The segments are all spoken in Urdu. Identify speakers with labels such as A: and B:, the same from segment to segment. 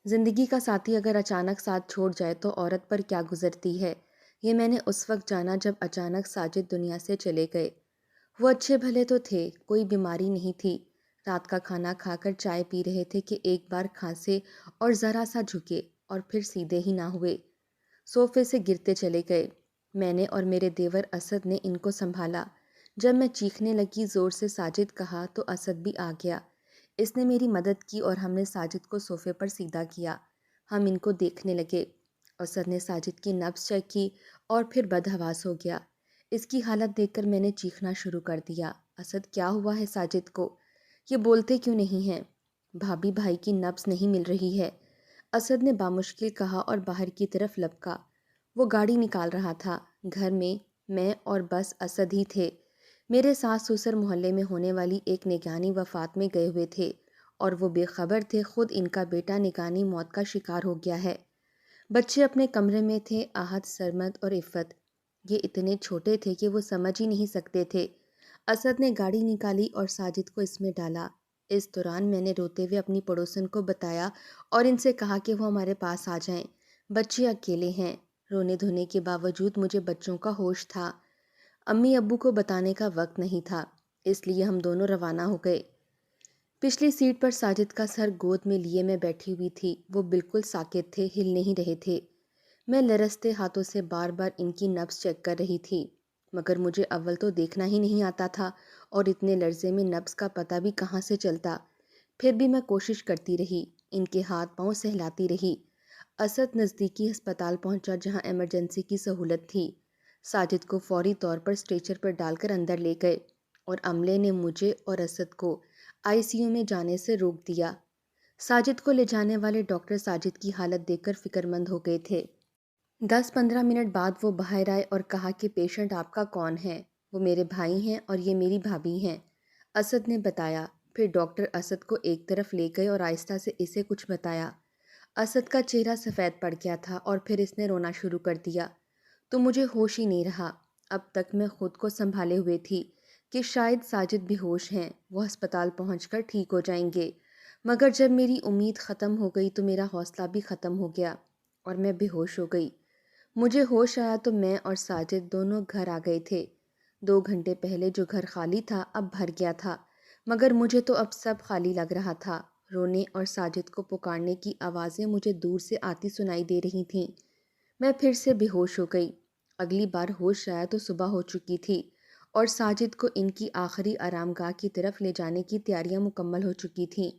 A: زندگی کا ساتھی اگر اچانک ساتھ چھوڑ جائے تو عورت پر کیا گزرتی ہے، یہ میں نے اس وقت جانا جب اچانک ساجد دنیا سے چلے گئے۔ وہ اچھے بھلے تو تھے، کوئی بیماری نہیں تھی۔ رات کا کھانا کھا کر چائے پی رہے تھے کہ ایک بار کھانسے اور ذرا سا جھکے اور پھر سیدھے ہی نہ ہوئے، صوفے سے گرتے چلے گئے۔ میں نے اور میرے دیور اسد نے ان کو سنبھالا۔ جب میں چیخنے لگی زور سے ساجد کہا تو اسد بھی آ گیا۔ اس نے میری مدد کی اور ہم نے ساجد کو صوفے پر سیدھا کیا۔ ہم ان کو دیکھنے لگے۔ اسد نے ساجد کی نبض چیک کی اور پھر بدحواس ہو گیا۔ اس کی حالت دیکھ کر میں نے چیخنا شروع کر دیا، اسد کیا ہوا ہے ساجد کو؟ یہ بولتے کیوں نہیں ہیں؟ بھابھی بھائی کی نبض نہیں مل رہی ہے، اسد نے بامشکل کہا اور باہر کی طرف لپکا۔ وہ گاڑی نکال رہا تھا۔ گھر میں اور بس اسد ہی تھے۔ میرے ساس سسر محلے میں ہونے والی ایک نگہانی وفات میں گئے ہوئے تھے اور وہ بے خبر تھے خود ان کا بیٹا نگہانی موت کا شکار ہو گیا ہے۔ بچے اپنے کمرے میں تھے، احد، سرمد اور عفت۔ یہ اتنے چھوٹے تھے کہ وہ سمجھ ہی نہیں سکتے تھے۔ اسد نے گاڑی نکالی اور ساجد کو اس میں ڈالا۔ اس دوران میں نے روتے ہوئے اپنی پڑوسن کو بتایا اور ان سے کہا کہ وہ ہمارے پاس آ جائیں، بچے اکیلے ہیں۔ رونے دھونے کے باوجود مجھے بچوں کا ہوش تھا۔ امی ابو کو بتانے کا وقت نہیں تھا، اس لیے ہم دونوں روانہ ہو گئے۔ پچھلی سیٹ پر ساجد کا سر گود میں لیے میں بیٹھی ہوئی تھی۔ وہ بالکل ساکت تھے، ہل نہیں رہے تھے۔ میں لرزتے ہاتھوں سے بار بار ان کی نبض چیک کر رہی تھی، مگر مجھے اول تو دیکھنا ہی نہیں آتا تھا اور اتنے لرزے میں نبض کا پتہ بھی کہاں سے چلتا۔ پھر بھی میں کوشش کرتی رہی، ان کے ہاتھ پاؤں سہلاتی رہی۔ اسد نزدیکی ہسپتال پہنچا جہاں ایمرجنسی کی سہولت تھی۔ ساجد کو فوری طور پر اسٹریچر پر ڈال کر اندر لے گئے اور عملے نے مجھے اور اسد کو ICU میں جانے سے روک دیا۔ ساجد کو لے جانے والے ڈاکٹر ساجد کی حالت دیکھ کر فکر مند ہو گئے تھے۔ 10-15 منٹ بعد وہ باہر آئے اور کہا کہ پیشنٹ آپ کا کون ہے؟ وہ میرے بھائی ہیں اور یہ میری بھابھی ہیں، اسد نے بتایا۔ پھر ڈاکٹر اسد کو ایک طرف لے گئے اور آہستہ سے اسے کچھ بتایا۔ اسد کا چہرہ سفید پڑ گیا تھا اور پھر اس نے رونا شروع کر دیا۔ تو مجھے ہوش ہی نہیں رہا۔ اب تک میں خود کو سنبھالے ہوئے تھی کہ شاید ساجد بے ہوش ہیں، وہ ہسپتال پہنچ کر ٹھیک ہو جائیں گے، مگر جب میری امید ختم ہو گئی تو میرا حوصلہ بھی ختم ہو گیا اور میں بے ہوش ہو گئی۔ مجھے ہوش آیا تو میں اور ساجد دونوں گھر آ گئے تھے۔ 2 گھنٹے پہلے جو گھر خالی تھا اب بھر گیا تھا، مگر مجھے تو اب سب خالی لگ رہا تھا۔ رونے اور ساجد کو پکارنے کی آوازیں مجھے دور سے آتی سنائی دے رہی تھیں۔ میں پھر سے بے ہوش ہو گئی۔ اگلی بار ہوش آیا تو صبح ہو چکی تھی اور ساجد کو ان کی آخری آرام گاہ کی طرف لے جانے کی تیاریاں مکمل ہو چکی تھیں۔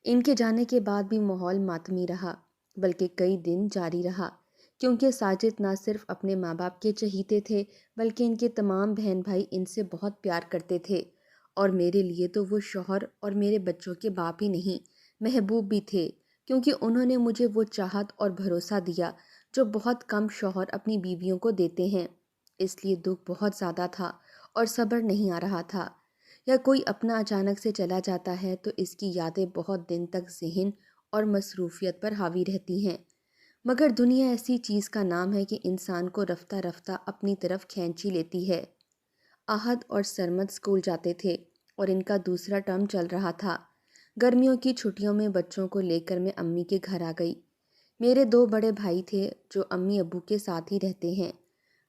A: ان کے جانے کے بعد بھی ماحول ماتمی رہا، بلکہ کئی دن جاری رہا، کیونکہ ساجد نہ صرف اپنے ماں باپ کے چہیتے تھے بلکہ ان کے تمام بہن بھائی ان سے بہت پیار کرتے تھے، اور میرے لیے تو وہ شوہر اور میرے بچوں کے باپ ہی نہیں، محبوب بھی تھے، کیونکہ انہوں نے مجھے وہ چاہت اور بھروسہ دیا جو بہت کم شوہر اپنی بیویوں کو دیتے ہیں۔ اس لیے دکھ بہت زیادہ تھا اور صبر نہیں آ رہا تھا۔ یا کوئی اپنا اچانک سے چلا جاتا ہے تو اس کی یادیں بہت دن تک ذہن اور مصروفیت پر حاوی رہتی ہیں، مگر دنیا ایسی چیز کا نام ہے کہ انسان کو رفتہ رفتہ اپنی طرف کھینچی لیتی ہے۔ احد اور سرمد اسکول جاتے تھے اور ان کا دوسرا ٹرم چل رہا تھا۔ گرمیوں کی چھٹیوں میں بچوں کو لے کر میں امی کے گھر آ گئی۔ میرے 2 بڑے بھائی تھے جو امی ابو کے ساتھ ہی رہتے ہیں۔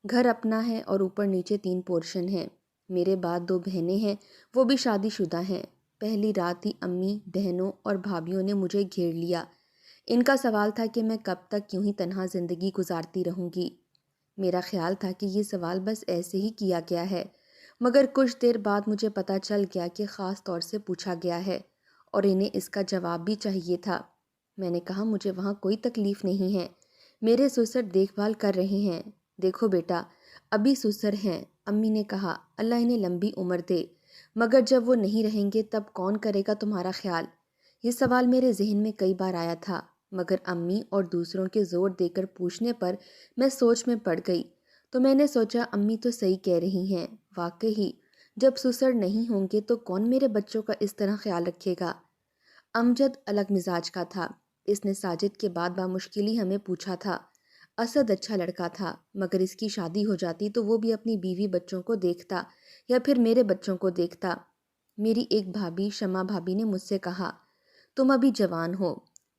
A: گھر اپنا ہے اور اوپر نیچے 3 پورشن ہیں۔ میرے بعد 2 بہنیں ہیں، وہ بھی شادی شدہ ہیں۔ پہلی رات ہی امی، بہنوں اور بھابھیوں نے مجھے گھیر لیا۔ ان کا سوال تھا کہ میں کب تک یوں ہی تنہا زندگی گزارتی رہوں گی۔ میرا خیال تھا کہ یہ سوال بس ایسے ہی کیا گیا ہے، مگر کچھ دیر بعد مجھے پتہ چل گیا کہ خاص طور سے پوچھا گیا ہے اور انہیں اس کا جواب بھی چاہیے تھا۔ میں نے کہا مجھے وہاں کوئی تکلیف نہیں ہے، میرے سسر دیکھ بھال کر رہے ہیں۔ دیکھو بیٹا، ابھی سسر ہیں، امی نے کہا، اللہ انہیں لمبی عمر دے، مگر جب وہ نہیں رہیں گے تب کون کرے گا تمہارا خیال؟ یہ سوال میرے ذہن میں کئی بار آیا تھا، مگر امی اور دوسروں کے زور دے کر پوچھنے پر میں سوچ میں پڑ گئی۔ تو میں نے سوچا امی تو صحیح کہہ رہی ہیں، واقعی جب سسر نہیں ہوں گے تو کون میرے بچوں کا اس طرح خیال رکھے گا؟ امجد الگ مزاج کا تھا، اس نے ساجد کے بعد بامشکل ہی ہمیں پوچھا تھا۔ اسد اچھا لڑکا تھا، مگر اس کی شادی ہو جاتی تو وہ بھی اپنی بیوی بچوں کو دیکھتا یا پھر میرے بچوں کو دیکھتا۔ میری ایک بھابھی شمع بھابھی نے مجھ سے کہا، تم ابھی جوان ہو،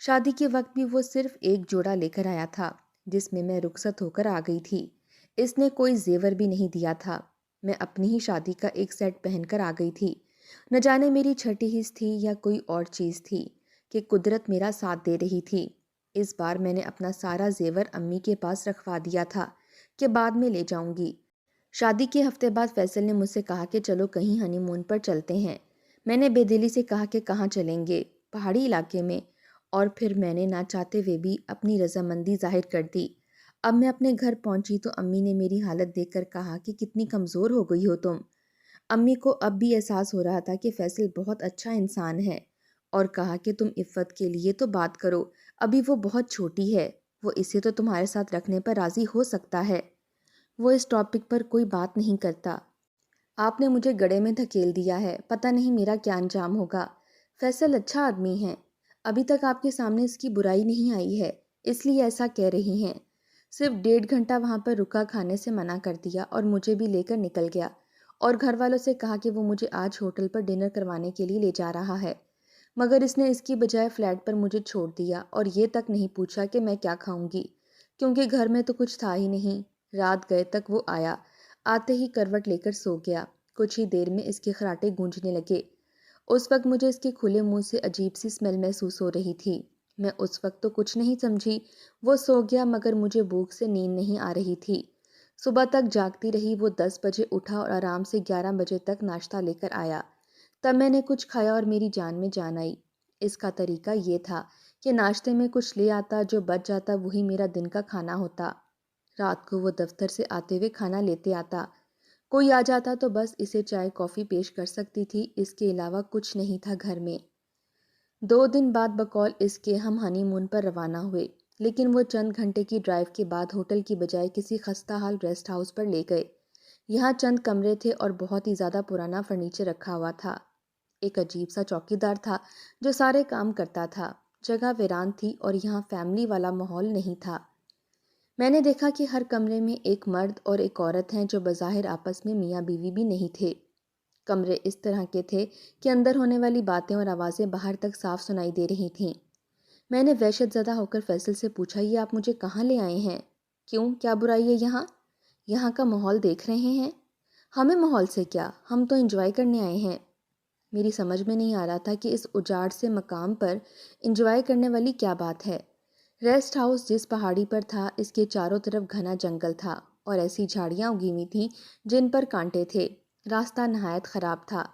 A: شادی کے وقت بھی وہ صرف ایک جوڑا لے کر آیا تھا جس میں میں رخصت ہو کر آ گئی تھی۔ اس نے کوئی زیور بھی نہیں دیا تھا۔ میں اپنی ہی شادی کا ایک سیٹ پہن کر آ گئی تھی۔ نہ جانے میری چھٹی حص تھی یا کوئی اور چیز تھی کہ قدرت میرا ساتھ دے رہی تھی۔ اس بار میں نے اپنا سارا زیور امی کے پاس رکھوا دیا تھا کہ بعد میں لے جاؤں گی۔ شادی کے ہفتے بعد فیصل نے مجھ سے کہا کہ چلو کہیں ہنی مون پر چلتے ہیں۔ میں نے بے دلی سے کہا کہ کہاں چلیں گے؟ پہاڑی علاقے میں۔ اور پھر میں نے نہ چاہتے ہوئے بھی اپنی رضامندی ظاہر کر دی۔ اب میں اپنے گھر پہنچی تو امی نے میری حالت دیکھ کر کہا کہ کتنی کمزور ہو گئی ہو تم۔ امی کو اب بھی احساس ہو رہا تھا کہ فیصل بہت اچھا انسان ہے، اور کہا کہ تم عفت کے لیے تو بات کرو، ابھی وہ بہت چھوٹی ہے، وہ اسے تو تمہارے ساتھ رکھنے پر راضی ہو سکتا ہے۔ وہ اس ٹاپک پر کوئی بات نہیں کرتا۔ آپ نے مجھے گڑھے میں دھکیل دیا ہے، پتہ نہیں میرا کیا انجام ہوگا۔ فیصل اچھا آدمی ہے، ابھی تک آپ کے سامنے اس کی برائی نہیں آئی ہے، اس لیے ایسا کہہ رہی ہیں۔ صرف 1.5 گھنٹہ وہاں پر رکا، کھانے سے منع کر دیا اور مجھے بھی لے کر نکل گیا، اور گھر والوں سے کہا کہ وہ مجھے آج ہوٹل پر ڈنر کروانے کے لیے لے جا رہا ہے، مگر اس نے اس کی بجائے فلیٹ پر مجھے چھوڑ دیا اور یہ تک نہیں پوچھا کہ میں کیا کھاؤں گی، کیونکہ گھر میں تو کچھ تھا ہی نہیں۔ رات گئے تک وہ آیا، آتے ہی کروٹ لے کر سو گیا۔ کچھ ہی دیر میں اس کے خراٹے گونجنے لگے۔ اس وقت مجھے اس کے کھلے منہ سے عجیب سی اسمیل محسوس ہو رہی تھی۔ میں اس وقت تو کچھ نہیں سمجھی، وہ سو گیا، مگر مجھے بھوک سے نیند نہیں آ رہی تھی۔ صبح تک جاگتی رہی۔ وہ 10 بجے اٹھا اور آرام سے 11 بجے تک ناشتہ لے کر آیا۔ تب میں نے کچھ کھایا اور میری جان میں جان آئی۔ اس کا طریقہ یہ تھا کہ ناشتے میں کچھ لے آتا، جو بچ جاتا وہی میرا دن کا کھانا ہوتا۔ رات کو وہ دفتر سے آتے ہوئے کھانا لیتے آتا۔ کوئی آ جاتا تو بس اسے چائے کافی پیش کر سکتی تھی، اس کے علاوہ کچھ نہیں تھا گھر میں۔ 2 دن بعد بقول اس کے ہم ہنی مون پر روانہ ہوئے، لیکن وہ چند گھنٹے کی ڈرائیو کے بعد ہوٹل کی بجائے کسی خستہ حال ریسٹ ہاؤس پر لے گئے۔ یہاں چند کمرے تھے اور بہت ہی زیادہ پرانا فرنیچر رکھا ہوا تھا۔ ایک عجیب سا چوکیدار تھا جو سارے کام کرتا تھا۔ جگہ ویران تھی اور یہاں فیملی والا ماحول نہیں تھا۔ میں نے دیکھا کہ ہر کمرے میں ایک مرد اور ایک عورت ہیں جو بظاہر آپس میں میاں بیوی بھی نہیں تھے۔ کمرے اس طرح کے تھے کہ اندر ہونے والی باتیں اور آوازیں باہر تک صاف سنائی دے رہی تھیں۔ میں نے وحشت زدہ ہو کر فیصل سے پوچھا، یہ آپ مجھے کہاں لے آئے ہیں؟ کیوں، کیا برائی ہے یہاں؟ یہاں کا ماحول دیکھ رہے ہیں؟ ہمیں ماحول سے کیا، ہم تو انجوائے کرنے آئے ہیں۔ میری سمجھ میں نہیں آ رہا تھا کہ اس اجاڑ سے مقام پر انجوائے کرنے والی کیا بات ہے۔ ریسٹ ہاؤس جس پہاڑی پر تھا، اس کے چاروں طرف گھنا جنگل تھا اور ایسی جھاڑیاں اگی ہوئی تھیں جن پر کانٹے تھے۔ راستہ نہایت خراب تھا۔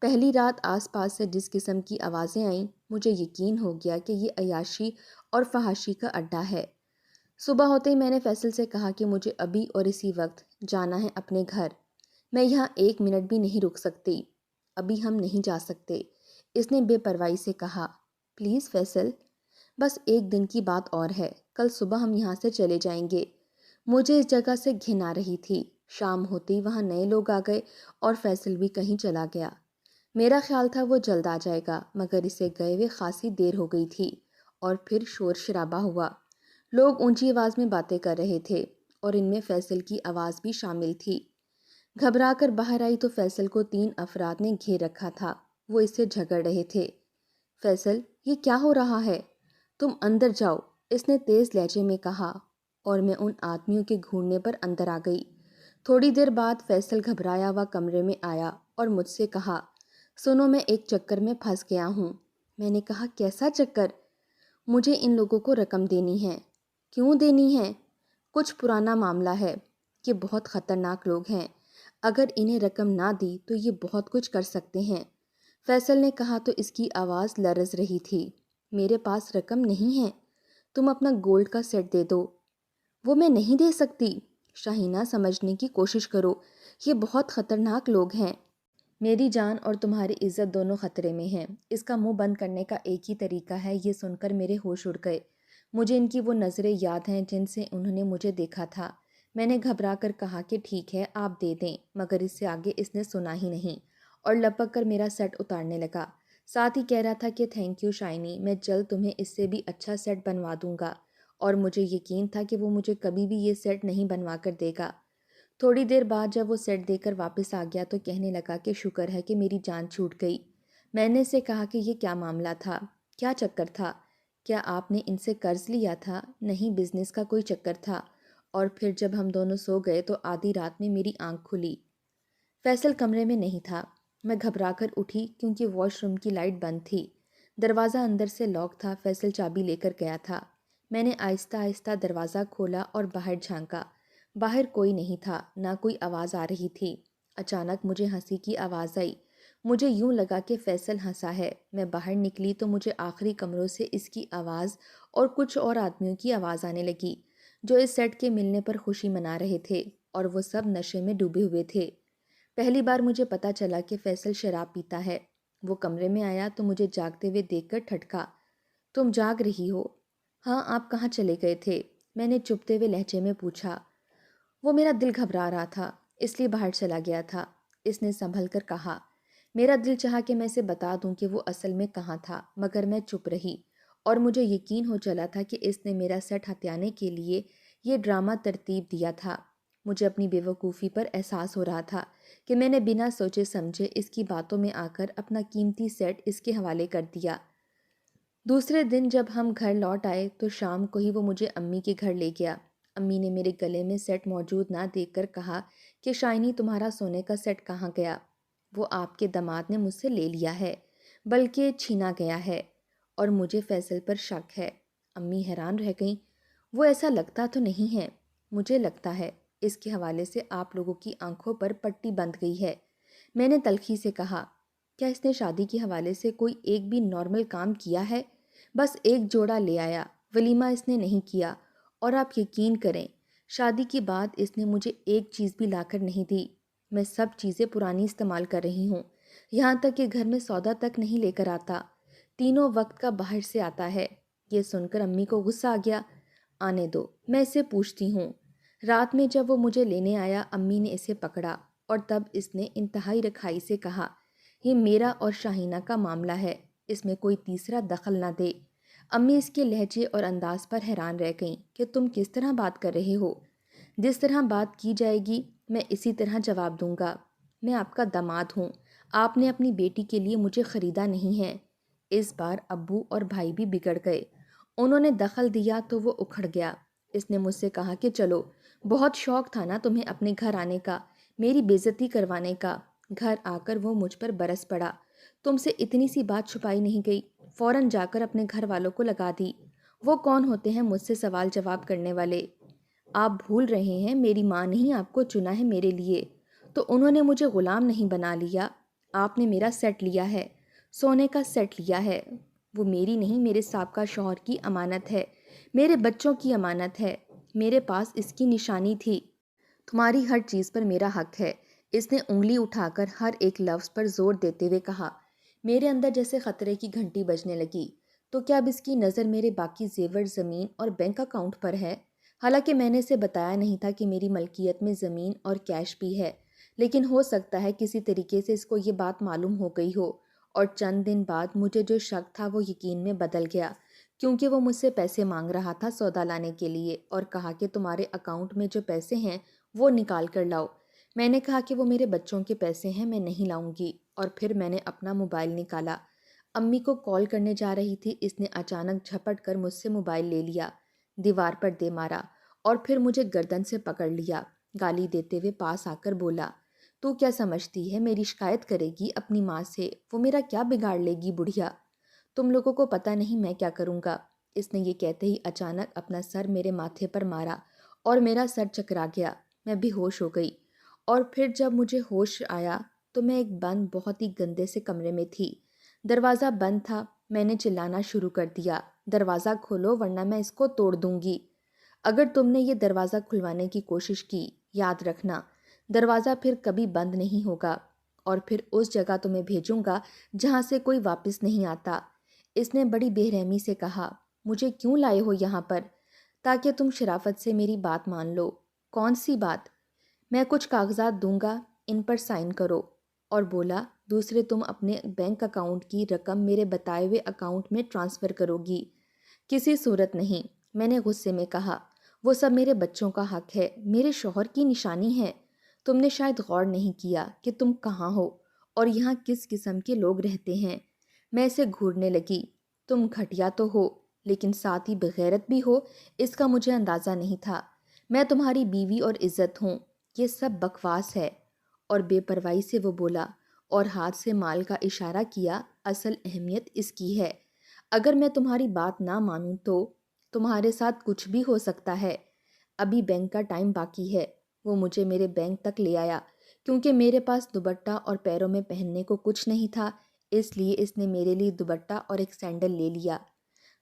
A: پہلی رات آس پاس سے جس قسم کی آوازیں آئیں، مجھے یقین ہو گیا کہ یہ عیاشی اور فحاشی کا اڈا ہے۔ صبح ہوتے ہی میں نے فیصل سے کہا کہ مجھے ابھی اور اسی وقت جانا ہے اپنے گھر، میں یہاں 1 منٹ بھی نہیں رک سکتی، ابھی ہم نہیں جا سکتے۔ اس نے بے پرواہی سے کہا، پلیز فیصل، بس 1 دن کی بات اور ہے، کل صبح ہم یہاں سے چلے جائیں گے۔ مجھے اس جگہ سے گھن آ رہی تھی۔ شام ہوتی وہاں نئے لوگ آ گئے اور فیصل بھی کہیں چلا گیا۔ میرا خیال تھا وہ جلد آ جائے گا، مگر اسے گئے ہوئے خاصی دیر ہو گئی تھی، اور پھر شور شرابہ ہوا۔ لوگ اونچی آواز میں باتیں کر رہے تھے اور ان میں فیصل کی آواز بھی شامل تھی۔ گھبرا کر باہر آئی تو فیصل کو 3 افراد نے گھیر رکھا تھا۔ وہ اس سے جھگڑ رہے تھے۔ فیصل، یہ کیا ہو رہا ہے؟ تم اندر جاؤ، اس نے تیز لہجے میں کہا، اور میں ان آدمیوں کے گھورنے پر اندر آ گئی۔ تھوڑی دیر بعد فیصل گھبرایا ہوا کمرے میں آیا اور مجھ سے کہا، سنو، میں ایک چکر میں پھنس گیا ہوں۔ میں نے کہا، کیسا چکر؟ مجھے ان لوگوں کو رقم دینی ہے۔ کیوں دینی ہے؟ کچھ پرانا معاملہ ہے۔ یہ بہت خطرناک لوگ ہیں، اگر انہیں رقم نہ دی تو یہ بہت کچھ کر سکتے ہیں۔ فیصل نے کہا تو اس کی آواز لرز رہی تھی۔ میرے پاس رقم نہیں ہے، تم اپنا گولڈ کا سیٹ دے دو۔ وہ میں نہیں دے سکتی۔ شاہینہ، سمجھنے کی کوشش کرو، یہ بہت خطرناک لوگ ہیں۔ میری جان اور تمہاری عزت دونوں خطرے میں ہیں۔ اس کا منہ بند کرنے کا ایک ہی طریقہ ہے۔ یہ سن کر میرے ہوش اڑ گئے۔ مجھے ان کی وہ نظریں یاد ہیں جن سے انہوں نے مجھے دیکھا تھا۔ میں نے گھبرا کر کہا کہ ٹھیک ہے، آپ دے دیں، مگر اس سے آگے اس نے سنا ہی نہیں اور لپک کر میرا سیٹ اتارنے لگا۔ ساتھ ہی کہہ رہا تھا کہ تھینک یو شائنی، میں جلد تمہیں اس سے بھی اچھا سیٹ بنوا دوں گا، اور مجھے یقین تھا کہ وہ مجھے کبھی بھی یہ سیٹ نہیں بنوا کر دے گا۔ تھوڑی دیر بعد جب وہ سیٹ دے کر واپس آ گیا تو کہنے لگا کہ شکر ہے کہ میری جان چھوٹ گئی۔ میں نے اسے کہا کہ یہ کیا معاملہ تھا، کیا چکر تھا؟ کیا آپ نے ان سے قرض لیا تھا؟ نہیں، بزنس کا کوئی چکر تھا۔ اور پھر جب ہم دونوں سو گئے تو آدھی رات میں میری آنکھ کھلی۔ فیصل کمرے میں نہیں تھا۔ میں گھبرا کر اٹھی کیونکہ واش روم کی لائٹ بند تھی۔ دروازہ اندر سے لاک تھا۔ فیصل چابی لے کر گیا تھا۔ میں نے آہستہ آہستہ دروازہ کھولا اور باہر جھانکا۔ باہر کوئی نہیں تھا، نہ کوئی آواز آ رہی تھی۔ اچانک مجھے ہنسی کی آواز آئی۔ مجھے یوں لگا کہ فیصل ہنسا ہے۔ میں باہر نکلی تو مجھے آخری کمروں سے اس کی آواز اور کچھ اور آدمیوں کی آواز آنے لگی جو اس سیٹ کے ملنے پر خوشی منا رہے تھے، اور وہ سب نشے میں ڈوبے ہوئے تھے۔ پہلی بار مجھے پتا چلا کہ فیصل شراب پیتا ہے۔ وہ کمرے میں آیا تو مجھے جاگتے ہوئے دیکھ کر ٹھٹکا۔ تم جاگ رہی ہو؟ ہاں، آپ کہاں چلے گئے تھے؟ میں نے چپتے ہوئے لہجے میں پوچھا۔ وہ میرا دل گھبرا رہا تھا، اس لیے باہر چلا گیا تھا، اس نے سنبھل کر کہا۔ میرا دل چاہا کہ میں اسے بتا دوں کہ وہ اصل میں کہاں تھا، مگر میں چپ رہی، اور مجھے یقین ہو چلا تھا کہ اس نے میرا سیٹ ہتھیانے کے لیے یہ ڈرامہ ترتیب دیا تھا۔ مجھے اپنی بے وقوفی پر احساس ہو رہا تھا کہ میں نے بنا سوچے سمجھے اس کی باتوں میں آ کر اپنا قیمتی سیٹ اس کے حوالے کر دیا۔ دوسرے دن جب ہم گھر لوٹ آئے تو شام کو ہی وہ مجھے امی کے گھر لے گیا۔ امی نے میرے گلے میں سیٹ موجود نہ دیکھ کر کہا کہ شائنی، تمہارا سونے کا سیٹ کہاں گیا؟ وہ آپ کے داماد نے مجھ سے لے لیا ہے، بلکہ چھینا گیا ہے، اور مجھے فیصل پر شک ہے۔ امی حیران رہ گئیں۔ وہ ایسا لگتا تو نہیں ہے؟ مجھے لگتا ہے۔ اس کے حوالے سے آپ لوگوں کی آنکھوں پر پٹی بندھ گئی ہے۔ میں نے تلخی سے کہا۔ کیا اس نے شادی کے حوالے سے کوئی ایک بھی نارمل کام کیا ہے؟ بس ایک جوڑا لے آیا، ولیمہ اس نے نہیں کیا، اور آپ یقین کریں شادی کے بعد اس نے مجھے ایک چیز بھی لا کر نہیں دی۔ میں سب چیزیں پرانی استعمال کر رہی ہوں، یہاں تک کہ گھر میں سودا تک نہیں لے کر آتا، تینوں وقت کا باہر سے آتا ہے۔ یہ سن کر امی کو غصہ آ گیا۔ آنے دو، میں اسے پوچھتی ہوں۔ رات میں جب وہ مجھے لینے آیا، امی نے اسے پکڑا، اور تب اس نے انتہائی رکھائی سے کہا، یہ میرا اور شاہینہ کا معاملہ ہے، اس میں کوئی تیسرا دخل نہ دے۔ امی اس کے لہجے اور انداز پر حیران رہ گئیں کہ تم کس طرح بات کر رہے ہو؟ جس طرح بات کی جائے گی میں اسی طرح جواب دوں گا۔ میں آپ کا داماد ہوں، آپ نے اپنی بیٹی کے لیے مجھے خریدا نہیں ہے۔ اس بار ابو اور بھائی بھی بگڑ گئے، انہوں نے دخل دیا تو وہ اکھڑ گیا۔ اس نے مجھ سے کہا کہ چلو، بہت شوق تھا نا تمہیں اپنے گھر آنے کا، میری بےعزتی کروانے کا۔ گھر آ کر وہ مجھ پر برس پڑا۔ تم سے اتنی سی بات چھپائی نہیں گئی، فوراً جا کر اپنے گھر والوں کو لگا دی۔ وہ کون ہوتے ہیں مجھ سے سوال جواب کرنے والے؟ آپ بھول رہے ہیں میری ماں نے ہی آپ کو چنا ہے میرے لیے، تو انہوں نے مجھے غلام نہیں بنا لیا۔ آپ نے میرا سیٹ لیا ہے، سونے کا سیٹ لیا ہے، وہ میری نہیں میرے سابقہ شوہر کی امانت ہے، میرے بچوں کی امانت ہے، میرے پاس اس کی نشانی تھی۔ تمہاری ہر چیز پر میرا حق ہے۔ اس نے انگلی اٹھا کر ہر ایک لفظ پر زور دیتے ہوئے کہا۔ میرے اندر جیسے خطرے کی گھنٹی بجنے لگی۔ تو کیا اب اس کی نظر میرے باقی زیور، زمین اور بینک اکاؤنٹ پر ہے؟ حالانکہ میں نے اسے بتایا نہیں تھا کہ میری ملکیت میں زمین اور کیش بھی ہے، لیکن ہو سکتا ہے کسی طریقے سے اس کو یہ بات معلوم ہو گئی ہو، اور چند دن بعد مجھے جو شک تھا وہ یقین میں بدل گیا، کیونکہ وہ مجھ سے پیسے مانگ رہا تھا سودا لانے کے لیے، اور کہا کہ تمہارے اکاؤنٹ میں جو پیسے ہیں وہ نکال کر لاؤ۔ میں نے کہا کہ وہ میرے بچوں کے پیسے ہیں، میں نہیں لاؤں گی، اور پھر میں نے اپنا موبائل نکالا۔ امی کو کال کرنے جا رہی تھی، اس نے اچانک جھپٹ کر مجھ سے موبائل لے لیا، دیوار پر دے مارا، اور پھر مجھے گردن سے پکڑ لیا، گالی دیتے ہوئے پاس آ کر بولا، تو کیا سمجھتی ہے میری شکایت کرے گی اپنی ماں سے؟ وہ میرا کیا بگاڑ لے گی بڑھیا؟ تم لوگوں کو پتہ نہیں میں کیا کروں گا۔ اس نے یہ کہتے ہی اچانک اپنا سر میرے ماتھے پر مارا، اور میرا سر چکرا گیا، میں بے ہوش ہو گئی، اور پھر جب مجھے ہوش آیا تو میں ایک بند بہت ہی گندے سے کمرے میں تھی۔ دروازہ بند تھا۔ میں نے چلانا شروع کر دیا، دروازہ کھولو ورنہ میں اس کو توڑ دوں گی۔ اگر تم نے یہ دروازہ کھلوانے کی کوشش کی، یاد رکھنا دروازہ پھر کبھی بند نہیں ہوگا، اور پھر اس جگہ تمہیں بھیجوں گا جہاں سے کوئی واپس نہیں آتا۔ اس نے بڑی بے رحمی سے کہا۔ مجھے کیوں لائے ہو یہاں پر؟ تاکہ تم شرافت سے میری بات مان لو۔ کون سی بات؟ میں کچھ کاغذات دوں گا، ان پر سائن کرو، اور بولا دوسرے تم اپنے بینک اکاؤنٹ کی رقم میرے بتائے ہوئے اکاؤنٹ میں ٹرانسفر کرو گی۔ کسی صورت نہیں، میں نے غصے میں کہا، وہ سب میرے بچوں کا حق ہے، میرے شوہر کی نشانی ہے۔ تم نے شاید غور نہیں کیا کہ تم کہاں ہو اور یہاں کس قسم کے لوگ رہتے ہیں۔ میں اسے گھورنے لگی۔ تم گھٹیا تو ہو، لیکن ساتھ ہی بغیرت بھی ہو، اس کا مجھے اندازہ نہیں تھا۔ میں تمہاری بیوی اور عزت ہوں، یہ سب بکواس ہے۔ اور بے پرواہی سے وہ بولا اور ہاتھ سے مال کا اشارہ کیا، اصل اہمیت اس کی ہے۔ اگر میں تمہاری بات نہ مانوں تو تمہارے ساتھ کچھ بھی ہو سکتا ہے۔ ابھی بینک کا ٹائم باقی ہے۔ وہ مجھے میرے بینک تک لے آیا۔ کیونکہ میرے پاس دوپٹہ اور پیروں میں پہننے کو کچھ نہیں تھا، اس لیے اس نے میرے لیے دوپٹہ اور ایک سینڈل لے لیا۔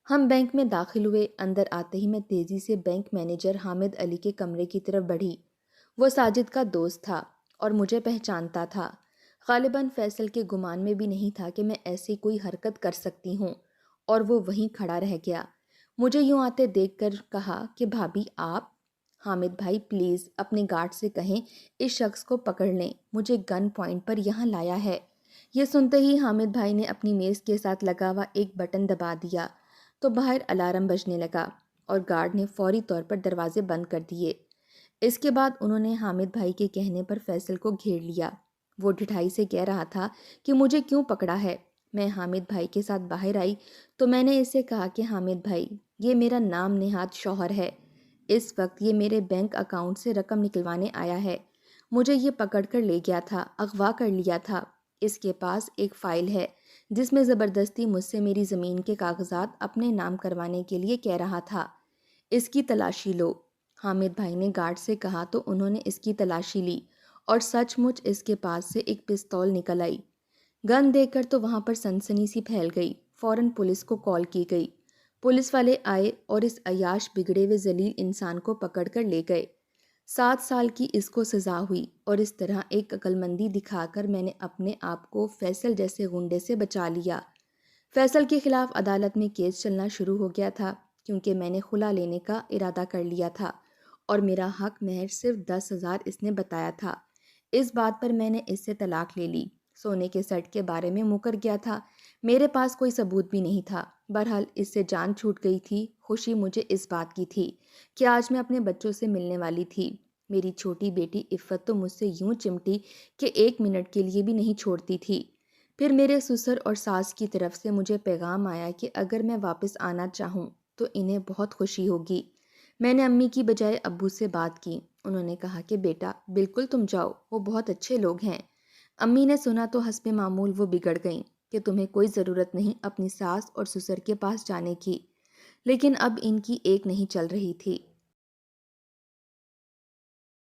A: ہم بینک میں داخل ہوئے۔ اندر آتے ہی میں تیزی سے بینک مینیجر حامد علی کے کمرے کی طرف بڑھی۔ وہ ساجد کا دوست تھا اور مجھے پہچانتا تھا۔ غالباً فیصل کے گمان میں بھی نہیں تھا کہ میں ایسی کوئی حرکت کر سکتی ہوں، اور وہ وہیں کھڑا رہ گیا۔ مجھے یوں آتے دیکھ کر کہا کہ بھابھی آپ؟ حامد بھائی پلیز اپنے گارڈ سے کہیں اس شخص کو پکڑ لیں، مجھے گن پوائنٹ پر یہاں لایا ہے۔ یہ سنتے ہی حامد بھائی نے اپنی میز کے ساتھ لگا ہوا ایک بٹن دبا دیا تو باہر الارم بجنے لگا اور گارڈ نے فوری طور پر دروازے بند کر دیے۔ اس کے بعد انہوں نے حامد بھائی کے کہنے پر فیصل کو گھیر لیا۔ وہ ڈٹھائی سے کہہ رہا تھا کہ مجھے کیوں پکڑا ہے۔ میں حامد بھائی کے ساتھ باہر آئی تو میں نے اسے کہا کہ حامد بھائی، یہ میرا نام نہاد شوہر ہے، اس وقت یہ میرے بینک اکاؤنٹ سے رقم نکلوانے آیا ہے۔ مجھے یہ پکڑ کر لے گیا تھا، اغوا کر لیا تھا۔ اس کے پاس ایک فائل ہے جس میں زبردستی مجھ سے میری زمین کے کاغذات اپنے نام کروانے کے لیے کہہ رہا تھا۔ اس کی تلاشی لو۔ حامد بھائی نے گارڈ سے کہا تو انہوں نے اس کی تلاشی لی اور سچ مچ اس کے پاس سے ایک پستول نکل آئی۔ گن دیکھ کر تو وہاں پر سنسنی سی پھیل گئی۔ فوراً پولیس کو کال کی گئی۔ پولیس والے آئے اور اس عیاش بگڑے ہوئے ذلیل انسان کو پکڑ کر لے گئے۔ 7 سال کی اس کو سزا ہوئی، اور اس طرح ایک عقل مندی دکھا کر میں نے اپنے آپ کو فیصل جیسے غنڈے سے بچا لیا۔ فیصل کے خلاف عدالت میں کیس چلنا شروع ہو گیا تھا، کیونکہ میں نے خلا لینے کا ارادہ کر لیا تھا اور میرا حق مہر صرف 10,000 اس نے بتایا تھا۔ اس بات پر میں نے اس سے طلاق لے لی۔ سونے کے سیٹ کے بارے میں مکر گیا تھا۔ میرے پاس کوئی ثبوت بھی نہیں تھا۔ بہرحال اس سے جان چھوٹ گئی تھی۔ خوشی مجھے اس بات کی تھی کہ آج میں اپنے بچوں سے ملنے والی تھی۔ میری چھوٹی بیٹی عفت تو مجھ سے یوں چمٹی کہ 1 منٹ کے لیے بھی نہیں چھوڑتی تھی۔ پھر میرے سسر اور ساس کی طرف سے مجھے پیغام آیا کہ اگر میں واپس آنا چاہوں تو انہیں بہت خوشی ہوگی۔ میں نے امی کی بجائے ابو سے بات کی۔ انہوں نے کہا کہ بیٹا بالکل تم جاؤ، وہ بہت اچھے لوگ ہیں۔ امی نے سنا تو حسب معمول وہ بگڑ گئیں کہ تمہیں کوئی ضرورت نہیں اپنی ساس اور سسر کے پاس جانے کی۔ لیکن اب ان کی ایک نہیں چل رہی تھی۔